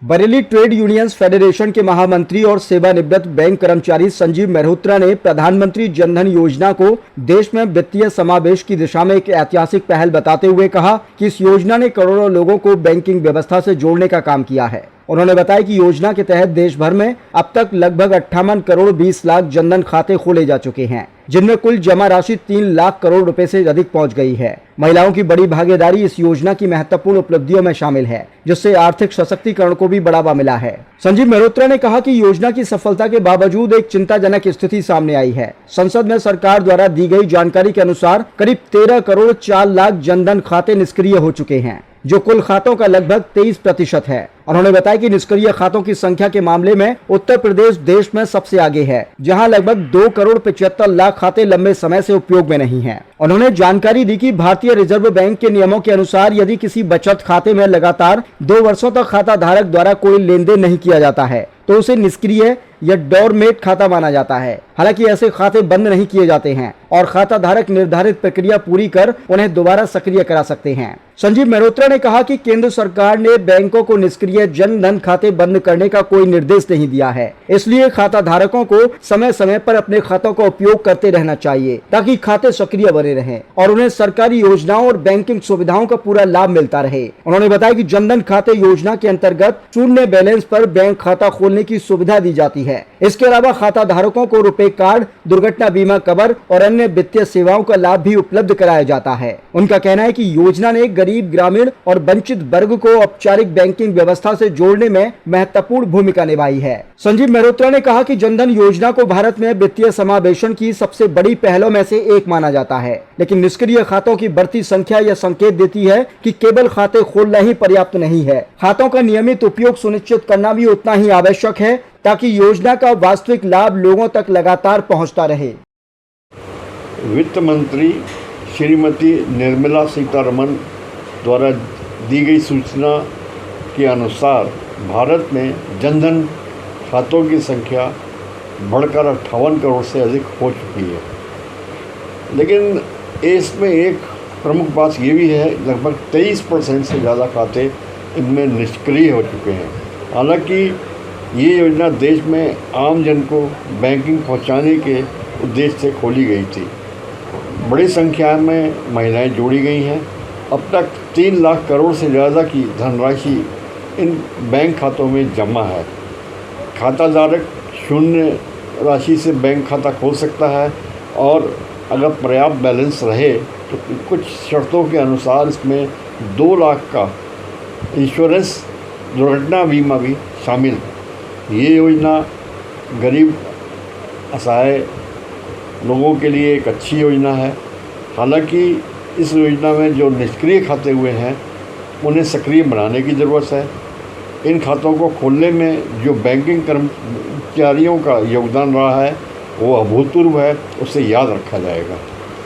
Bareilly trade unions federation के महामंत्री और सेवानिवृत्त बैंक कर्मचारी संजीव मेहरोत्रा ने प्रधानमंत्री जनधन योजना को देश में वित्तीय समावेश की दिशा में एक ऐतिहासिक पहल बताते हुए कहा कि इस योजना ने करोड़ों लोगों को बैंकिंग व्यवस्था से जोड़ने का काम किया है। उन्होंने बताया कि योजना के तहत देश भर में अब तक लगभग 58 करोड़ 20 लाख जनधन खाते खोले जा चुके हैं, जिनमें कुल जमा राशि 3 लाख करोड़ रुपए से अधिक पहुंच गई है। महिलाओं की बड़ी भागीदारी इस योजना की महत्वपूर्ण उपलब्धियों में शामिल है, जिससे आर्थिक सशक्तिकरण को भी बढ़ावा मिला है। संजीव मेहरोत्रा ने कहा कि योजना की सफलता के बावजूद एक चिंताजनक स्थिति सामने आई है। संसद में सरकार द्वारा दी गई जानकारी के अनुसार करीब 13 करोड़ 4 लाख जनधन खाते निष्क्रिय हो चुके हैं, जो कुल खातों का लगभग 23% है। उन्होंने बताया कि निष्क्रिय खातों की संख्या के मामले में उत्तर प्रदेश देश में सबसे आगे है, जहां लगभग 2 करोड़ 75 लाख खाते लंबे समय से उपयोग में नहीं हैं। उन्होंने जानकारी दी कि भारतीय रिजर्व बैंक के नियमों के अनुसार यदि किसी बचत खाते में लगातार 2 वर्षों तक खाता धारक द्वारा कोई लेन देन नहीं किया जाता है तो उसे निष्क्रिय या डोरमेट खाता माना जाता है। हालांकि ऐसे खाते बंद नहीं किए जाते हैं और खाता धारक निर्धारित प्रक्रिया पूरी कर उन्हें दोबारा सक्रिय करा सकते हैं। संजीव मेहरोत्रा ने कहा कि केंद्र सरकार ने बैंकों को निष्क्रिय जनधन खाते बंद करने का कोई निर्देश नहीं दिया है, इसलिए खाता धारकों को समय समय पर अपने खातों का उपयोग करते रहना चाहिए ताकि खाते सक्रिय बने रहें और उन्हें सरकारी योजनाओं और बैंकिंग सुविधाओं का पूरा लाभ मिलता रहे। उन्होंने बताया कि जनधन खाते योजना के अंतर्गत शून्य बैलेंस पर बैंक खाता खोलने की सुविधा दी जाती है। इसके अलावा खाता धारकों को रुपए कार्ड, दुर्घटना बीमा कवर और अन्य वित्तीय सेवाओं का लाभ भी उपलब्ध कराया जाता है। उनका कहना है कि योजना ने गरीब, ग्रामीण और वंचित वर्ग को औपचारिक बैंकिंग व्यवस्था से जोड़ने में महत्वपूर्ण भूमिका निभाई है। संजीव मेहरोत्रा ने कहा कि जनधन योजना को भारत में वित्तीय समावेशन की सबसे बड़ी पहलों में से एक माना जाता है, लेकिन निष्क्रिय खातों की बढ़ती संख्या यह संकेत देती है कि केवल खाते खोलना ही पर्याप्त नहीं है। खातों का नियमित उपयोग सुनिश्चित करना भी उतना ही आवश्यक है ताकि योजना का वास्तविक लाभ लोगों तक लगातार पहुंचता रहे। वित्त मंत्री श्रीमती निर्मला सीतारमण द्वारा दी गई सूचना के अनुसार भारत में जनधन खातों की संख्या बढ़कर 58 करोड़ से अधिक हो चुकी है। लेकिन इसमें एक प्रमुख बात ये भी है, लगभग 23% से ज़्यादा खाते इनमें निष्क्रिय हो चुके हैं। हालांकि ये योजना देश में आम जन को बैंकिंग पहुंचाने के उद्देश्य से खोली गई थी। बड़ी संख्या में महिलाएं जोड़ी गई हैं। अब तक 3 लाख करोड़ से ज़्यादा की धनराशि इन बैंक खातों में जमा है। खाता धारक शून्य राशि से बैंक खाता खोल सकता है और अगर पर्याप्त बैलेंस रहे तो कुछ शर्तों के अनुसार इसमें 2 लाख का इंश्योरेंस, दुर्घटना बीमा भी शामिल है। ये योजना गरीब, असहाय लोगों के लिए एक अच्छी योजना है। हालांकि इस योजना में जो निष्क्रिय खाते हुए हैं उन्हें सक्रिय बनाने की ज़रूरत है। इन खातों को खोलने में जो बैंकिंग कर्मचारियों का योगदान रहा है वो अभूतपूर्व है, उसे याद रखा जाएगा।